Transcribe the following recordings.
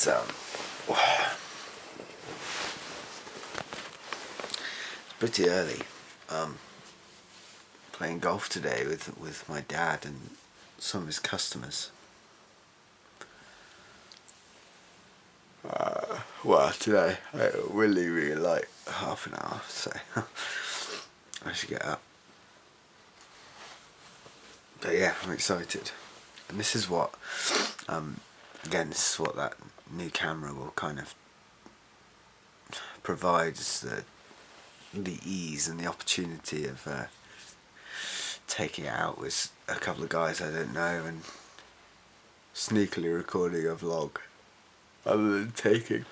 It's pretty early. Playing golf today with my dad and some of his customers. Well, today we're leaving in like half an hour, so I should get up. But yeah, I'm excited, and this is what, again, this is what that new camera will kind of provide, is the ease and the opportunity of taking it out with a couple of guys I don't know and sneakily recording a vlog, rather than taking,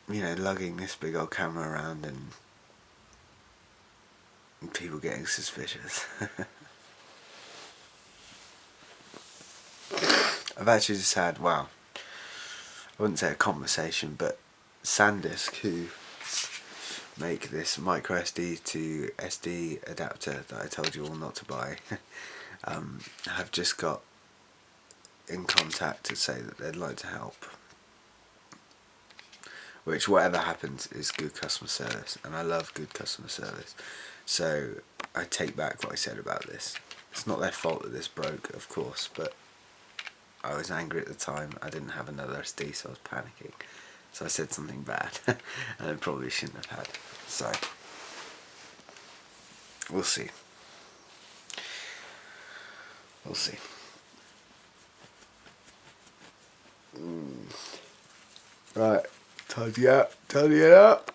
you know, lugging this big old camera around and people getting suspicious. I've actually just had, well, I wouldn't say a conversation, but SanDisk, who make this micro SD to SD adapter that I told you all not to buy, have just got in contact to say that they'd like to help. Which, whatever happens, is good customer service, and I love good customer service. So I take back what I said about this. It's not their fault that this broke, of course, but I was angry at the time. I didn't have another SD, so I was panicking. So I said something bad, and I probably shouldn't have had. So we'll see. We'll see. Right, tidy up, tidy it up.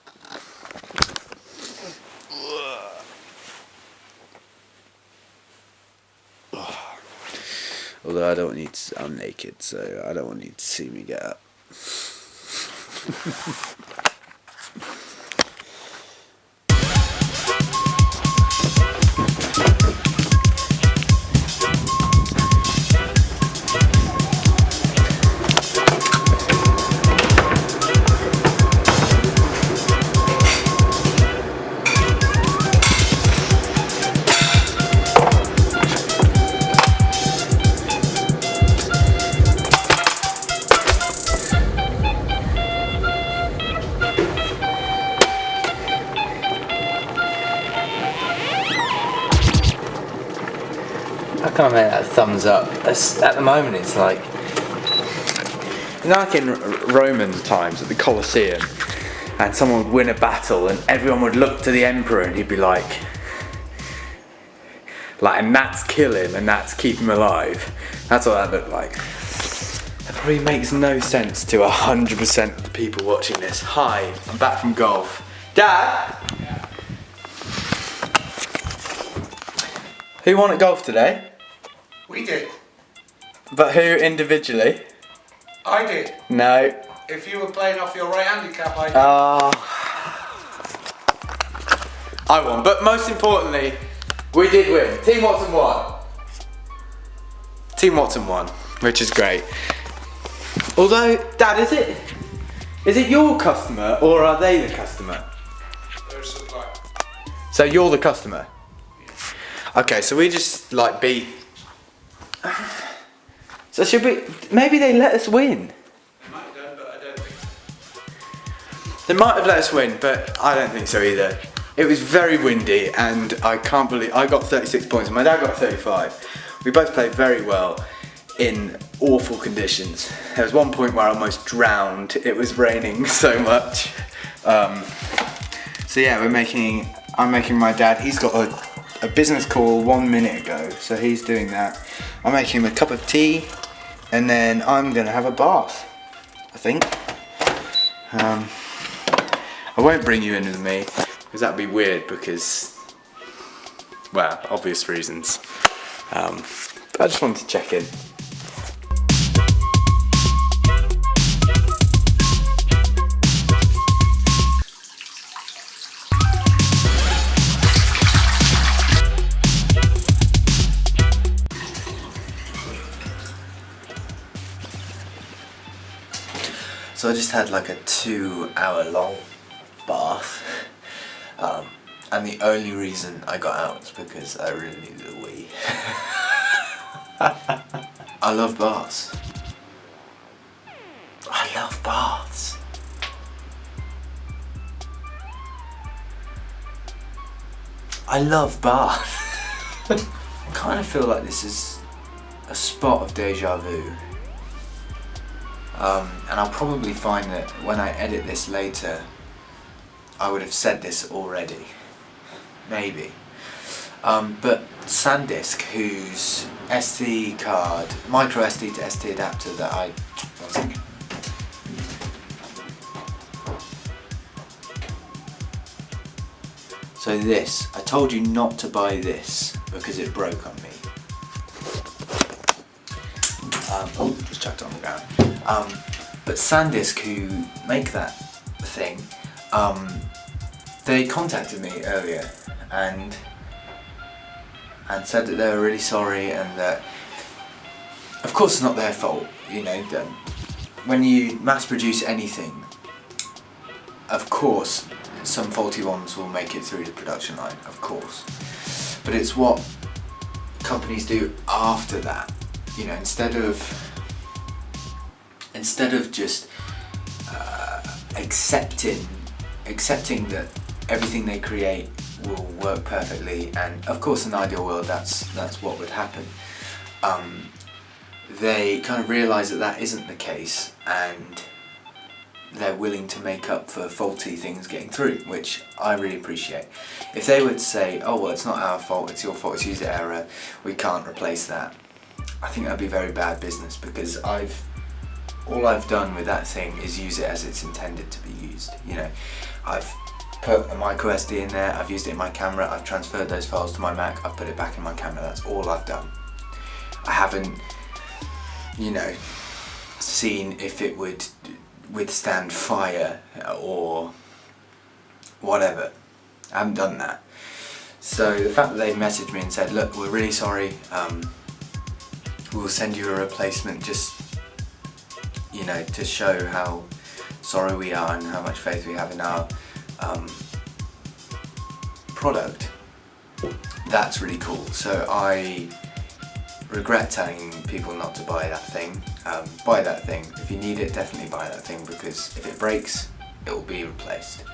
Although I don't need to, I'm naked, so I don't want you to see me get up. I can't make that thumbs up. At the moment it's like, you know, like in Roman times at the Colosseum, and someone would win a battle and everyone would look to the emperor and he'd be like, and that's kill him and that's keep him alive. That's what that looked like. That probably makes no sense to 100% of the people watching this. Hi, I'm back from golf. Dad? Yeah. Who won at golf today? We did. But who individually? I did. No. If you were playing off your right handicap, I did. I won. But most importantly, we did win. Team Watson won. Team Watson won, which is great. Although, Dad, is it your customer or are they the customer? They're a supplier. So you're the customer? Yeah. Okay, so we just like beat. So should we? Maybe they let us win. They might have done, but I don't think so. They might have let us win, but I don't think so either. It was very windy, and I can't believe I got 36 points and my dad got 35. We both played very well in awful conditions. There was one point where I almost drowned. It was raining so much. So yeah, I'm making my dad. He's got a business call 1 minute ago, so he's doing that. I'm making him a cup of tea, and then I'm gonna have a bath, I think. I won't bring you in with me, because that'd be weird because, well, obvious reasons. But I just wanted to check in. So I just had like a 2-hour long bath, and the only reason I got out was because I really needed a wee. I love baths. I love baths. I love baths. I kind of feel like this is a spot of deja vu. And I'll probably find that when I edit this later, I would have said this already. Maybe. But SanDisk, whose SD card, micro SD to SD adapter that I... One second. So this, I told you not to buy this because it broke on me. Just chucked it on the ground. But SanDisk, who make that thing, they contacted me earlier and said that they were really sorry and that, of course, it's not their fault. You know, that when you mass produce anything, of course, some faulty ones will make it through the production line, of course. But it's what companies do after that. You know, instead of just accepting that everything they create will work perfectly, and of course in an ideal world that's what would happen, they kind of realise that that isn't the case, and they're willing to make up for faulty things getting through, which I really appreciate. If they would say, oh well, it's not our fault, it's your fault, it's user error, we can't replace that, I think that'd be very bad business, because all I've done with that thing is use it as it's intended to be used. You know, I've put a micro SD in there, I've used it in my camera, I've transferred those files to my Mac, I've put it back in my camera, that's all I've done. I haven't, you know, seen if it would withstand fire or whatever. I haven't done that. So the fact that they messaged me and said, look, we're really sorry, we'll send you a replacement, just, you know, to show how sorry we are and how much faith we have in our product, that's really cool. So I regret telling people not to buy that thing. Buy that thing. If you need it, definitely buy that thing, because if it breaks, it will be replaced.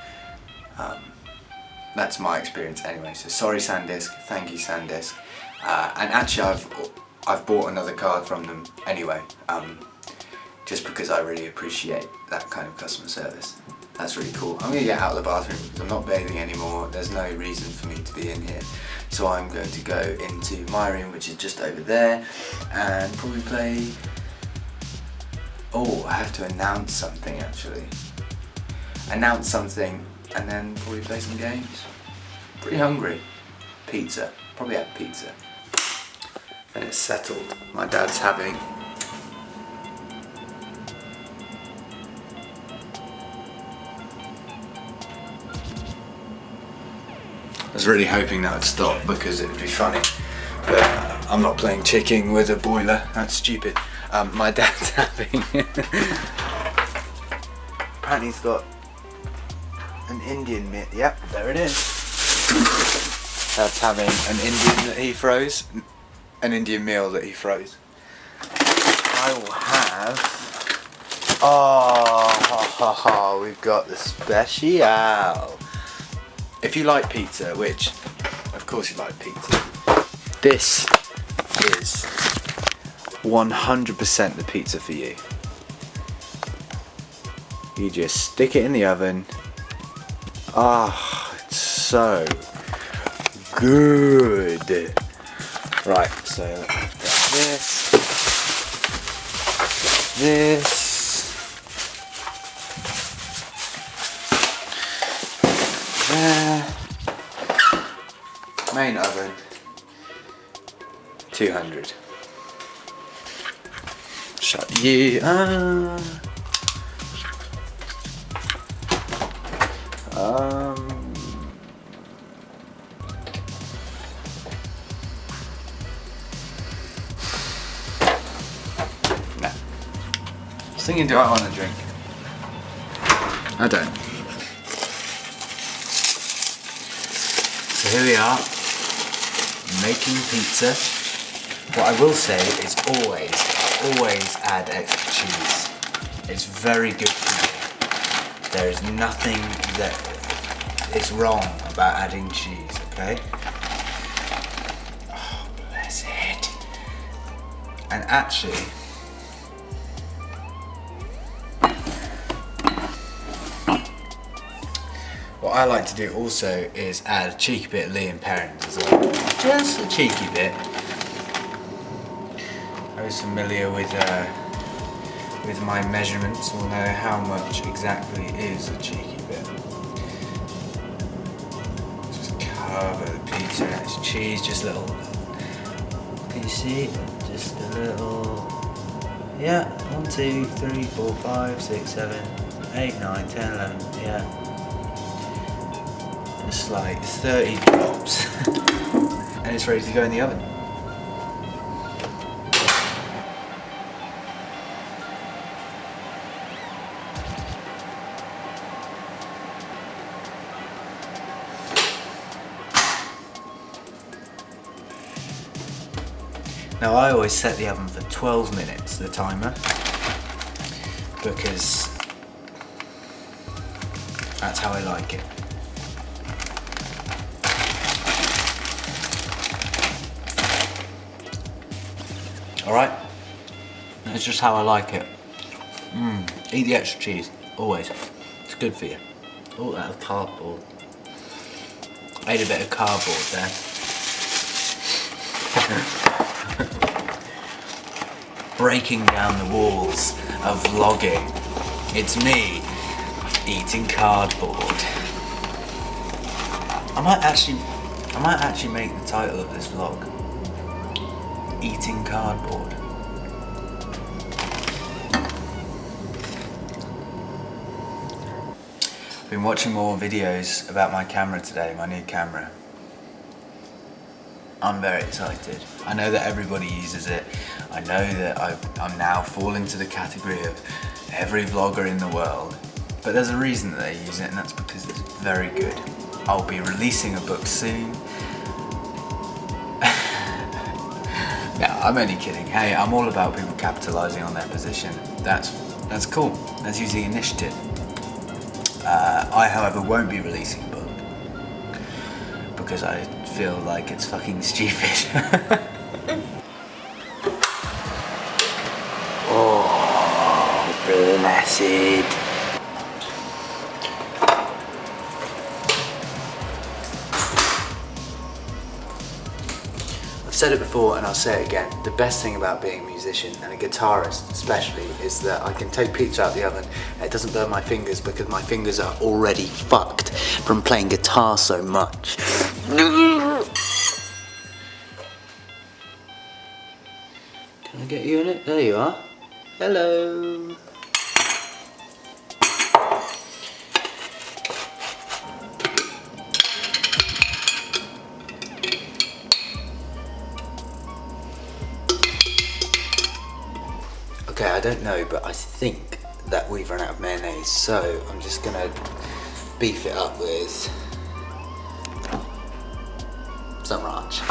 That's my experience anyway. So sorry SanDisk, thank you SanDisk. And actually I've bought another card from them anyway, just because I really appreciate that kind of customer service. That's really cool. I'm going to get out of the bathroom because I'm not bathing anymore. There's no reason for me to be in here. So I'm going to go into my room, which is just over there, and probably play... Oh, I have to announce something actually. Announce something and then probably play some games. Pretty hungry. Pizza. Probably have pizza. And it's settled. My dad's having... I was really hoping that would stop because it would be funny, but I'm not playing chicken with a boiler, that's stupid. My dad's having... Apparently he's got an Indian meal. Yep, there it is. Dad's having an Indian that he froze, an Indian meal that he froze. I will have... Oh, we've got the special. If you like pizza, which of course you like pizza, this is 100% the pizza for you. You just stick it in the oven. Ah, it's so good. Right, so I've got this. There. Main oven, 200. Shut you up. No. I was thinking, do I want a drink? I don't. So here we are, making pizza What I will say is always add extra cheese. It's very good for you. There is nothing that is wrong about adding cheese, okay? Oh, bless it. And actually, what I like to do also is add a cheeky bit of Lee and Perrins as well. Just a cheeky bit. Those familiar with my measurements will know how much exactly is a cheeky bit. Just cover the pizza and it's cheese, just little. Can you see? Just a little. Yeah, 1, 2, 3, 4, 5, 6, 7, 8, 9, 10, 11. Yeah. Just like 30 drops, and it's ready to go in the oven. Now I always set the oven for 12 minutes, the timer, because that's how I like it. Alright? That's just how I like it. Eat the extra cheese, always. It's good for you. Oh, that was cardboard. I ate a bit of cardboard there. Breaking down the walls of vlogging. It's me eating cardboard. I might actually make the title of this vlog Eating Cardboard. I've been watching more videos about my camera today, my new camera. I'm very excited. I know that everybody uses it. I know that I'm now falling to the category of every vlogger in the world. But there's a reason that they use it, and that's because it's very good. I'll be releasing a book soon. No, I'm only kidding. Hey, I'm all about people capitalising on their position. That's cool. That's using initiative. I, however, won't be releasing a book because I feel like it's fucking stupid. Oh, blessed. I've said it before and I'll say it again. The best thing about being a musician, and a guitarist especially, is that I can take pizza out the oven and it doesn't burn my fingers because my fingers are already fucked from playing guitar so much. Can I get you in it? There you are. Hello. Okay, I don't know, but I think that we've run out of mayonnaise, so I'm just gonna beef it up with some ranch.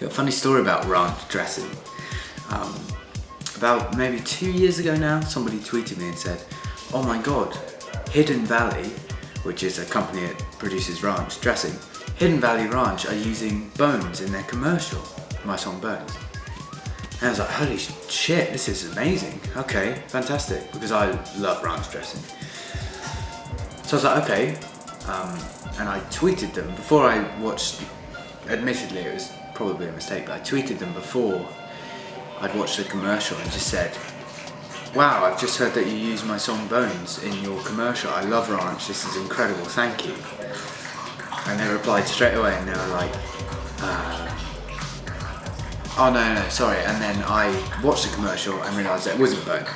Got a funny story about ranch dressing. About maybe 2 years ago now, somebody tweeted me and said, "Oh my god, Hidden Valley," which is a company that produces ranch dressing, Hidden Valley Ranch are using Bones in their commercial, my song Bones. And I was like, holy shit, this is amazing. Okay, fantastic, because I love ranch dressing. So I was like, okay, and I tweeted them before I watched, admittedly it was probably a mistake, but I tweeted them before I'd watched the commercial and just said, "Wow, I've just heard that you use my song Bones in your commercial. I love ranch, this is incredible, thank you." And they replied straight away and they were like, "Oh no, sorry." And then I watched the commercial and realised that it wasn't Bones.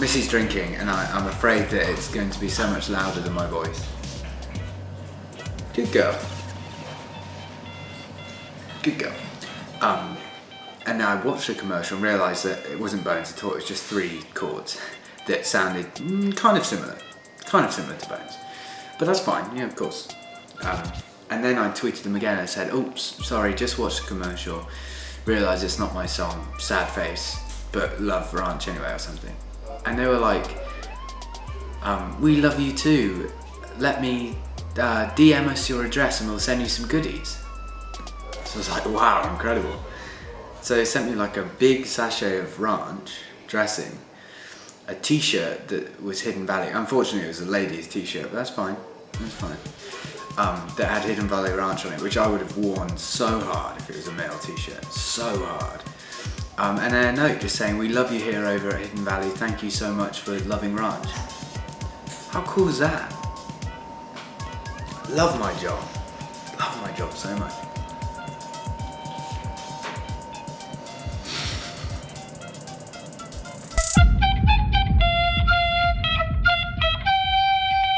Missy's drinking and I'm afraid that it's going to be so much louder than my voice. Good girl. Good girl. And then I watched the commercial and realised that it wasn't Bones at all, it was just 3 chords that sounded kind of similar to Bones. But that's fine, yeah, of course. And then I tweeted them again and said, oops, sorry, just watched the commercial, realised it's not my song, sad face, but love Ranch anyway or something. And they were like, we love you too, let me DM us your address and we'll send you some goodies. So I was like, wow, incredible. So they sent me like a big sachet of Ranch dressing, a t-shirt that was Hidden Valley. Unfortunately it was a ladies t-shirt, but that's fine, that had Hidden Valley Ranch on it, which I would have worn so hard if it was a male t-shirt, so hard. And then a note just saying, we love you here over at Hidden Valley, thank you so much for loving Ranch. How cool is that? Love my job so much.